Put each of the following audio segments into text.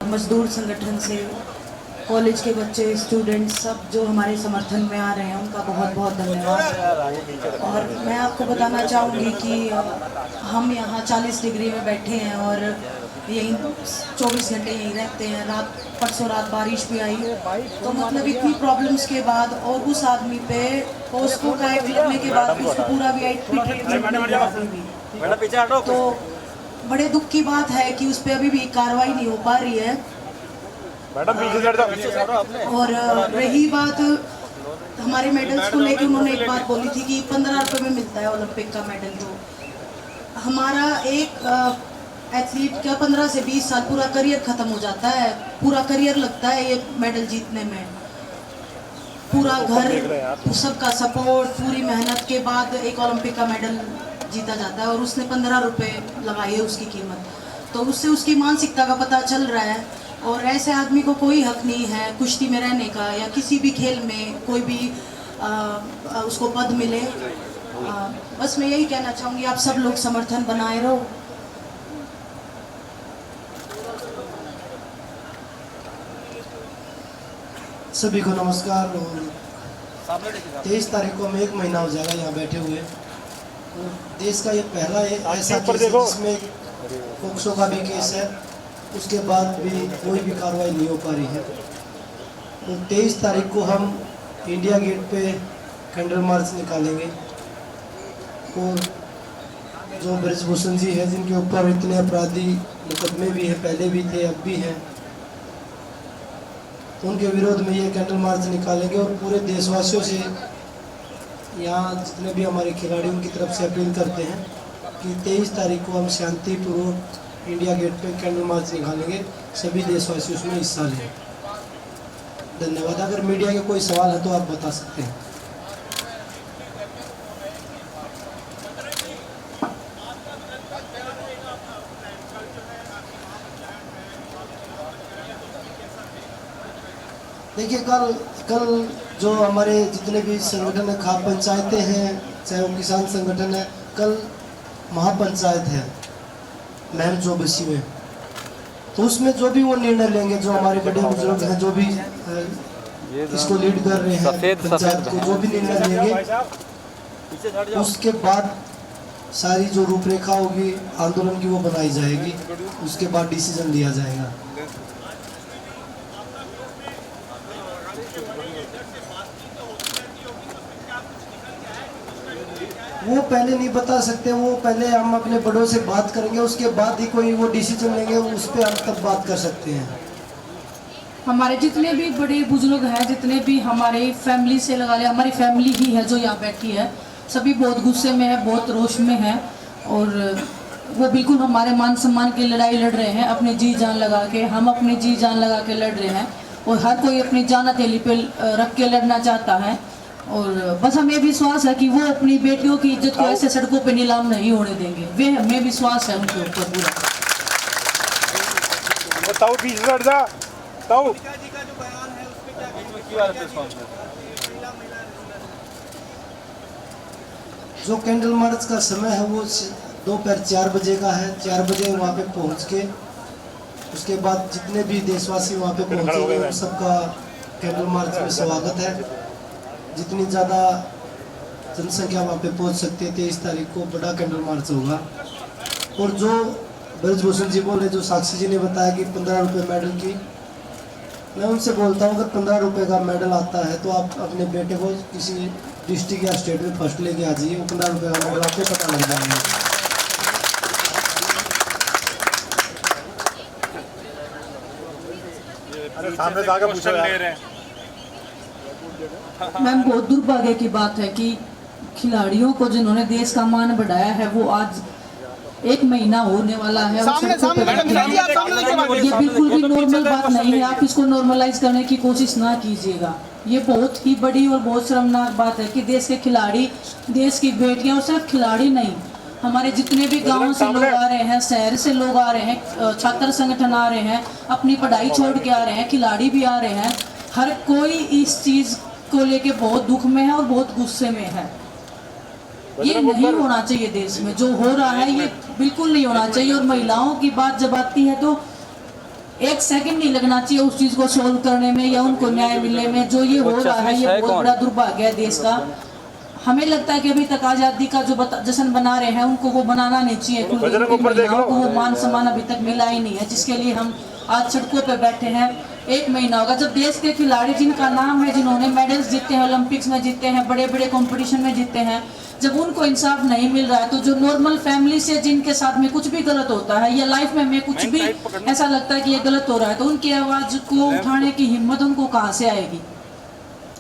मजदूर संगठन से कॉलेज के बच्चे, स्टूडेंट्स सब जो हमारे समर्थन में आ रहे हैं, उनका बहुत बहुत धन्यवाद। और मैं आपको बताना चाहूँगी कि हम यहाँ 40 डिग्री में बैठे हैं और यहीं 24 घंटे यहीं रहते हैं। परसों रात बारिश भी आई, तो मतलब इतनी प्रॉब्लम्स के बाद और उस आदमी पे पोस्को का एक्ट लगने के बाद उसको पूरा VIP ट्रीटमेंट, तो बड़े दुख की बात है कि उस पर अभी भी कार्रवाई नहीं हो पा रही है। और रही बात हमारे मेडल्स को लेकर, उन्होंने एक बात बोली थी कि 15 रुपये में मिलता है ओलंपिक का मेडल। तो हमारा एक एथलीट का 15 से 20 साल पूरा करियर खत्म हो जाता है, पूरा करियर लगता है ये मेडल जीतने में। पूरा घर, सबका सपोर्ट, पूरी मेहनत के बाद एक ओलंपिक का मेडल जीता जाता है और उसने 15 रुपये लगाई है उसकी कीमत। तो उससे उसकी मानसिकता का पता चल रहा है। और ऐसे आदमी को कोई हक नहीं है कुश्ती में रहने का या किसी भी खेल में कोई भी उसको पद मिले। बस मैं यही कहना चाहूँगी, आप सब लोग समर्थन बनाए रहो। सभी को नमस्कार। और 23 तारीख को हम 1 महीना हो जाएगा यहाँ बैठे हुए। और देश का ये पहला ऐसा केस है जिसमें पोक्सो का भी केस है, उसके बाद भी कोई भी कार्रवाई नहीं हो पा रही है। तो 23 तारीख को हम इंडिया गेट पे कैंडल मार्च निकालेंगे। और जो ब्रजभूषण जी हैं, जिनके ऊपर इतने अपराधी मुकदमे भी हैं, पहले भी थे अब भी हैं, तो उनके विरोध में ये कैंडल मार्च निकालेंगे। और पूरे देशवासियों से, यहाँ जितने भी हमारे खिलाड़ियों की तरफ से अपील करते हैं कि 23 तारीख को हम शांतिपूर्वक इंडिया गेट पे कैंडल मार्च निकालेंगे। सभी देशवासी उसमें हिस्सा लें। धन्यवाद। अगर मीडिया के कोई सवाल है तो आप बता सकते हैं। देखिए, कल जो हमारे जितने भी संगठन है, खाप पंचायतें हैं, चाहे वो किसान संगठन है, कल महापंचायत है महम चौबसी में। तो उसमें जो भी वो निर्णय लेंगे, जो हमारे बड़े बुजुर्ग हैं, जो भी इसको लीड कर रहे हैं पंचायत को, जो भी निर्णय लेंगे, उसके बाद सारी जो रूपरेखा होगी आंदोलन की वो बनाई जाएगी। उसके बाद डिसीजन लिया जाएगा। वो पहले नहीं बता सकते, वो पहले हम अपने बड़ों से बात करेंगे, उसके बाद ही कोई वो डिसीजन लेंगे, उस पर हम तब बात कर सकते हैं। हमारे जितने भी बड़े बुजुर्ग हैं, जितने भी हमारे फैमिली से लगा ले, हमारी फैमिली ही है जो यहाँ बैठी है, सभी बहुत गुस्से में है, बहुत रोष में है। और वो बिल्कुल हमारे मान सम्मान की लड़ाई लड़ रहे हैं, अपनी जी जान लगा के। हम अपनी जी जान लगा के लड़ रहे हैं और हर कोई अपनी जान हथेली पे रख के लड़ना चाहता है। और बस हमें विश्वास है कि वो अपनी बेटियों की इज्जत को ऐसे सड़कों पे नीलाम नहीं होने देंगे। वे हमें viश्वास है उनके ऊपर पूरा। जो कैंडल मार्च का समय है वो दोपहर 4 बजे का है। 4 बजे वहाँ पे पहुँच के उसके बाद जितने भी देशवासी वहाँ पे पहुँचेंगे उन सबका कैंडल मार्च में स्वागत है। जितनी ज़्यादा जनसंख्या वहाँ पे पहुँच सकती है, 23 तारीख को बड़ा कैंडल मार्च होगा। और जो ब्रजभूषण जी बोले, जो साक्षी जी ने बताया कि 15 रुपये मेडल की, मैं उनसे बोलता हूँ अगर 15 रुपये का मेडल आता है तो आप अपने बेटे को किसी डिस्ट्रिक्ट या स्टेट में फर्स्ट लेके आ जाइए। वो 15 रुपये का मेडल आपको पता लग जाएगा। मैम, बहुत दुर्भाग्य की बात है कि खिलाड़ियों को जिन्होंने देश का मान बढ़ाया है, वो आज 1 महीना होने वाला है। ये बिल्कुल भी नॉर्मल बात नहीं है। आप इसको नॉर्मलाइज करने की कोशिश ना कीजिएगा। ये बहुत ही बड़ी और बहुत शर्मनाक बात है कि देश के खिलाड़ी, देश की बेटियां, और सिर्फ खिलाड़ी नहीं, हमारे जितने भी गांवों से लोग आ रहे हैं, शहर से लोग आ रहे हैं, छात्र संगठन आ रहे हैं, अपनी पढ़ाई छोड़ के आ रहे हैं, खिलाड़ी भी आ रहे हैं। हर कोई इस चीज़ को लेके बहुत दुख में है और बहुत गुस्से में है। ये नहीं होना चाहिए देश में। जो हो रहा है ये बिल्कुल नहीं होना चाहिए। और महिलाओं की बात जब आती है तो एक सेकंड नहीं लगना चाहिए उस चीज को सोल्व करने में या उनको न्याय मिलने में। जो ये हो रहा है ये बहुत बड़ा दुर्भाग्य है देश का। हमें लगता है कि अभी तक आजादी का जो जश्न बना रहे हैं उनको वो बनाना नहीं चाहिए, क्योंकि महिलाओं को वो मान सम्मान अभी तक मिला ही नहीं है, जिसके लिए हम आज सड़कों पे बैठे हैं। 1 महीना होगा जब देश के खिलाड़ी जिनका नाम है, जिन्होंने मेडल्स जीते हैं, ओलंपिक्स में जीते हैं, बड़े बड़े कंपटीशन में जीते हैं, जब उनको इंसाफ नहीं मिल रहा है, तो जो नॉर्मल फैमिली से जिनके साथ में कुछ भी गलत होता है या लाइफ में कुछ भी ऐसा लगता है कि ये गलत हो रहा है, तो उनकी आवाज को उठाने की हिम्मत उनको कहाँ से आएगी?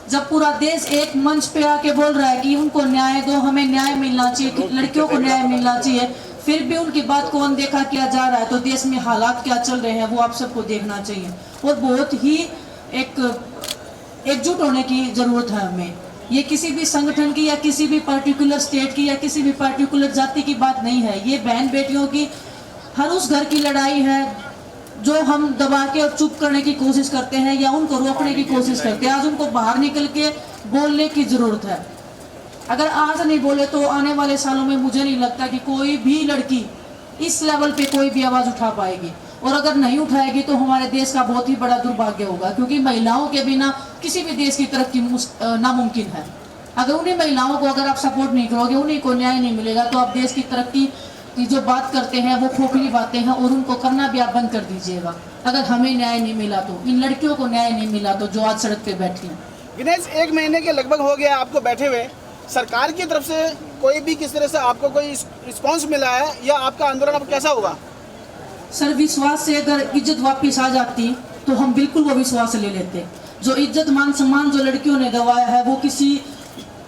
जब पूरा देश एक मंच पे आके बोल रहा है कि उनको न्याय दो, हमें न्याय मिलना चाहिए, लड़कियों को न्याय मिलना चाहिए, फिर भी उनकी बात को अनदेखा किया जा रहा है, तो देश में हालात क्या चल रहे हैं वो आप सबको देखना चाहिए। और बहुत ही एकजुट होने की जरूरत है हमें। ये किसी भी संगठन की या किसी भी पर्टिकुलर स्टेट की या किसी भी पर्टिकुलर जाति की बात नहीं है, ये बहन बेटियों की हर उस घर की लड़ाई है जो हम दबा के और चुप करने की कोशिश करते हैं या उनको रोकने की कोशिश करते हैं। आज उनको बाहर निकल के बोलने की जरूरत है। अगर आज नहीं बोले तो आने वाले सालों में मुझे नहीं लगता कि कोई भी लड़की इस लेवल पे कोई भी आवाज उठा पाएगी, और अगर नहीं उठाएगी तो हमारे देश का बहुत ही बड़ा दुर्भाग्य होगा, क्योंकि महिलाओं के बिना किसी भी देश की तरक्की नामुमकिन है। अगर उन्हीं महिलाओं को अगर आप सपोर्ट नहीं करोगे, उन्हीं को न्याय नहीं मिलेगा, तो आप देश की तरक्की की जो बात करते हैं वो खोखली बातें हैं, और उनको करना भी आप बंद कर दीजिएगा। अगर हमें न्याय नहीं मिला तो, इन लड़कियों को न्याय नहीं मिला तो, जो आज सड़क पे बैठी हैं। विनेश, 1 महीने के लगभग हो गया आपको बैठे हुए, सरकार की तरफ से कोई भी किस तरह से आपको कोई रिस्पांस मिला है या आपका आंदोलन अब कैसा होगा? सर, विश्वास से अगर इज्जत वापस आ जाती तो हम बिल्कुल वो विश्वास ले लेते। जो इज्जत मान सम्मान जो लड़कियों ने गंवाया है वो किसी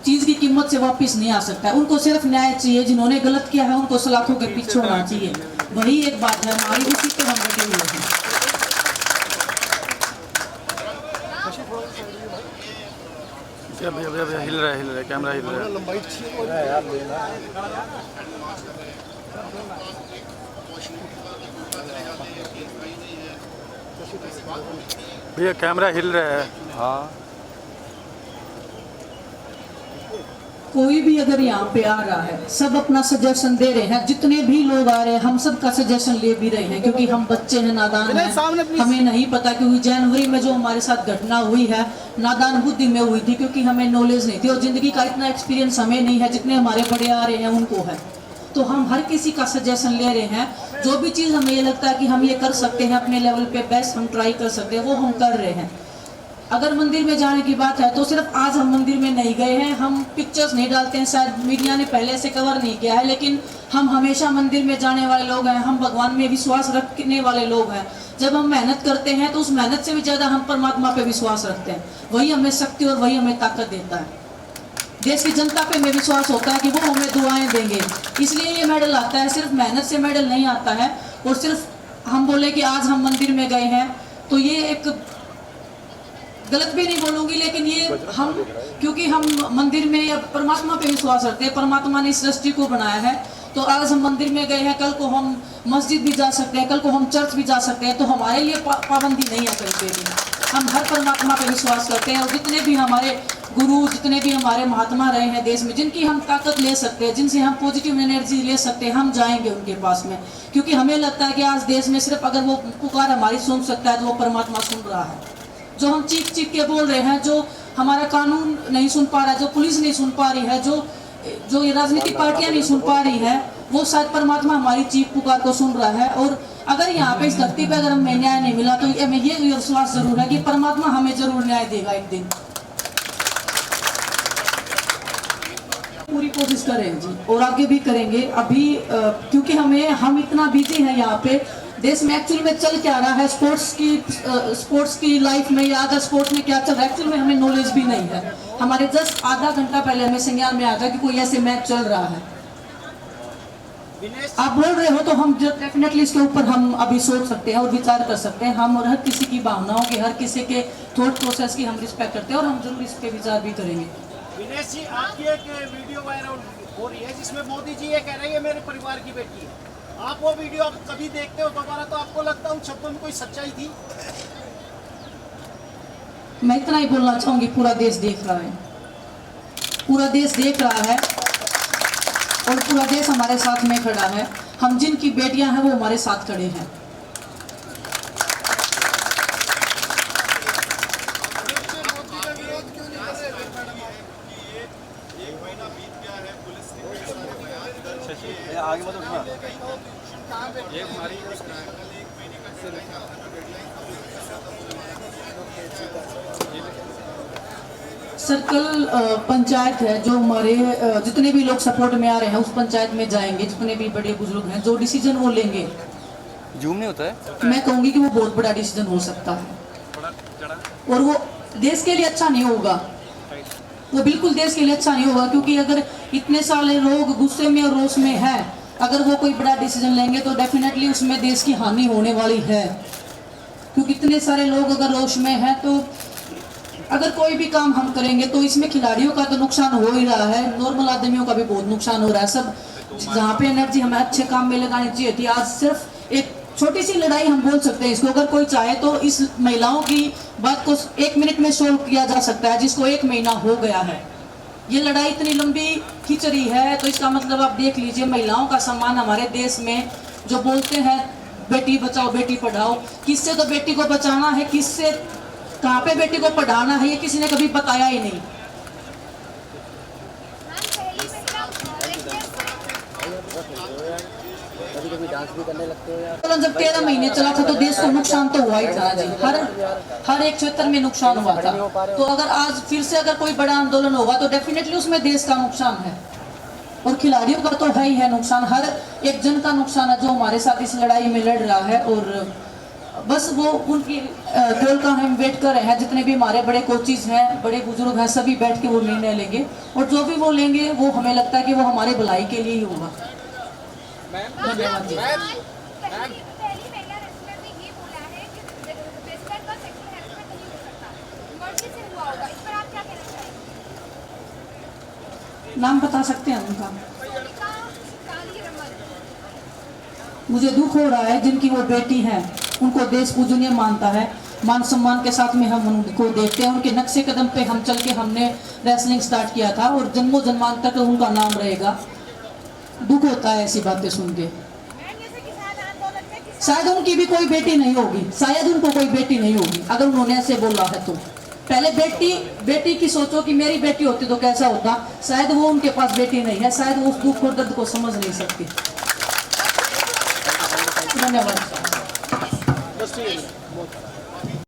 चीज की कीमत से वापस नहीं आ सकता है। उनको सिर्फ न्याय चाहिए, जिन्होंने गलत किया है उनको सलाखों के पीछे होना चाहिए। वही एक बात है हमारी, उसी पे हम डटे हुए हैं। भैया हिल रहा है कैमरा हिल रहा है। भैया कैमरा हिल रहा है। हाँ, कोई भी अगर यहाँ पे आ रहा है, सब अपना सजेशन दे रहे हैं, जितने भी लोग आ रहे हैं हम सब का सजेशन ले भी रहे हैं, क्योंकि हम बच्चे हैं, नादान हैं, हमें नहीं पता। क्योंकि जनवरी में जो हमारे साथ घटना हुई है नादान बुद्धि में हुई थी, क्योंकि हमें नॉलेज नहीं थी और जिंदगी का इतना एक्सपीरियंस हमें नहीं है जितने हमारे बड़े आ रहे हैं उनको है। तो हम हर किसी का सजेशन ले रहे हैं। जो भी चीज़ हमें ये लगता है कि हम ये कर सकते हैं अपने लेवल पे बेस्ट हम ट्राई कर सकते हैं, वो हम कर रहे हैं। अगर मंदिर में जाने की बात है तो सिर्फ आज हम मंदिर में नहीं गए हैं, हम पिक्चर्स नहीं डालते हैं, शायद मीडिया ने पहले से कवर नहीं किया है, लेकिन हम हमेशा मंदिर में जाने वाले लोग हैं, हम भगवान में विश्वास रखने वाले लोग हैं। जब हम मेहनत करते हैं तो उस मेहनत से भी ज़्यादा हम परमात्मा पे विश्वास रखते हैं, वही हमें शक्ति और वही हमें ताकत देता है। देश की जनता पे हमें विश्वास होता है कि वो हमें दुआएं देंगे, इसलिए ये मेडल आता है। सिर्फ मेहनत से मेडल नहीं आता है, और सिर्फ हम बोले कि आज हम मंदिर में गए हैं तो ये एक गलत भी नहीं बोलूंगी, लेकिन ये हम क्योंकि हम मंदिर में परमात्मा पे विश्वास रखते हैं, परमात्मा ने इस सृष्टि को बनाया है, तो आज हम मंदिर में गए हैं, कल को हम मस्जिद भी जा सकते हैं, कल को हम चर्च भी जा सकते हैं। तो हमारे लिए पाबंदी नहीं है कहीं पे भी, हम हर परमात्मा पे विश्वास करते हैं। और जितने भी हमारे गुरु, जितने भी हमारे महात्मा रहे हैं देश में, जिनकी हम ताकत ले सकते हैं, जिनसे हम पॉजिटिव एनर्जी ले सकते हैं, हम जाएंगे उनके पास में, क्योंकि हमें लगता है कि आज देश में सिर्फ अगर वो पुकार हमारी सुन सकता है तो वो परमात्मा सुन रहा है। जो हम चीख चीख के बोल रहे हैं, जो हमारा कानून नहीं सुन पा रहा है, जो पुलिस नहीं सुन पा रही है, जो ये राजनीतिक पार्टियां नहीं सुन पा रही है, वो शायद परमात्मा हमारी चीख पुकार को सुन रहा है। और अगर यहाँ पे इस धरती पे अगर हमें न्याय नहीं मिला तो हमें ये विश्वास जरूर है कि परमात्मा हमें जरूर न्याय देगा एक दिन। पूरी कोशिश करें जी, और आगे भी करेंगे। अभी क्योंकि हम इतना बिजी हैं यहाँ पे, देश में एक्चुअल में चल क्या रहा है, स्पोर्ट्स की लाइफ में या अदर स्पोर्ट्स में क्या चल रहा है, एक्चुअल में हमें नॉलेज भी नहीं है। हमारे जस्ट आधा घंटा पहले हमें संज्ञान में आ गया कि कोई ऐसे मैच चल रहा है। आप बोल रहे हो तो हम डेफिनेटली इसके ऊपर हम अभी सोच सकते हैं और विचार कर सकते हैं। हम और हर किसी की भावनाओं के, हर किसी के थॉट प्रोसेस की हम रिस्पेक्ट करते हैं और हम जरूर इस पे विचार भी करेंगे। विनेश जी, आपकी एक वीडियो वायरल हो रही है जिसमें मोदी जी ये कह रहे हैं मेरे परिवार की बेटी है। आप वो वीडियो कभी देखते हो दोबारा तो आपको लगता है उन शब्दों में कोई सच्चाई थी? मैं इतना ही बोलना चाहूंगी, पूरा देश देख रहा है, पूरा देश देख रहा है और पूरा देश हमारे साथ में खड़ा है। हम जिनकी बेटियां हैं वो हमारे साथ खड़े हैं। सर्कल पंचायत है जो हमारे जितने भी लोग सपोर्ट में आ रहे हैं उस पंचायत में जाएंगे, जितने भी बड़े बुजुर्ग हैं जो डिसीजन वो लेंगे, जूम नहीं होता है। मैं कहूंगी कि वो बहुत बड़ा डिसीजन हो सकता है और वो देश के लिए अच्छा नहीं होगा, वो बिल्कुल देश के लिए अच्छा नहीं होगा। क्योंकि अगर इतने सारे लोग गुस्से में और रोष में हैं, अगर वो कोई बड़ा डिसीजन लेंगे तो डेफिनेटली उसमें देश की हानि होने वाली है। क्योंकि इतने सारे लोग अगर रोष में हैं तो अगर कोई भी काम हम करेंगे तो इसमें खिलाड़ियों का तो नुकसान हो ही रहा है, नॉर्मल आदमियों का भी बहुत नुकसान हो रहा है। सब जहाँ पे एनर्जी हमें अच्छे काम में लगानी चाहिए थी, आज सिर्फ एक छोटी सी लड़ाई हम बोल सकते हैं इसको, अगर कोई चाहे तो इस महिलाओं की बात को 1 मिनट में सोल्व किया जा सकता है, जिसको 1 महीना हो गया है। ये लड़ाई इतनी लंबी खिंच रही है तो इसका मतलब आप देख लीजिए, महिलाओं का सम्मान हमारे देश में जो बोलते हैं बेटी बचाओ बेटी पढ़ाओ, किससे तो बेटी को बचाना है, किससे कहाँ पे बेटी को पढ़ाना है, ये किसी ने कभी बताया ही नहीं। आंदोलन जब 13 महीने चला था तो देश को नुकसान तो हुआ ही था जी, हर एक क्षेत्र में नुकसान हुआ था। तो अगर आज फिर से अगर कोई बड़ा आंदोलन होगा तो डेफिनेटली उसमें देश का नुकसान है और खिलाड़ियों का तो है ही है नुकसान, हर एक जन का नुकसान है जो हमारे साथ इस लड़ाई में लड़ रहा है। और बस वो उनकी कॉल का हम वेट कर रहे हैं। जितने भी हमारे बड़े कोचिज हैं, बड़े बुजुर्ग हैं, सभी बैठ के वो निर्णय लेंगे और जो भी वो लेंगे वो हमें लगता है कि वो हमारे भलाई के लिए ही होगा। धन्यवाद जी। नाम बता सकते हैं उनका? मुझे दुख हो रहा है जिनकी वो बेटी है, उनको देश पूजनीय मानता है, मान सम्मान के साथ में हम उनको देखते हैं। उनके नक्शे कदम पे हम चल के हमने रेसलिंग स्टार्ट किया था और जन्मों जन्मांतर तक उनका नाम रहेगा। दुख होता है ऐसी बातें सुन के। शायद उनकी भी कोई बेटी नहीं होगी, शायद उनको कोई बेटी नहीं होगी अगर उन्होंने ऐसे बोला है तो। पहले बेटी की सोचो कि मेरी बेटी होती तो कैसा होता, शायद वो उनके पास बेटी नहीं है, शायद वो उस दुख और दर्द को समझ नहीं सकती। धन्यवाद।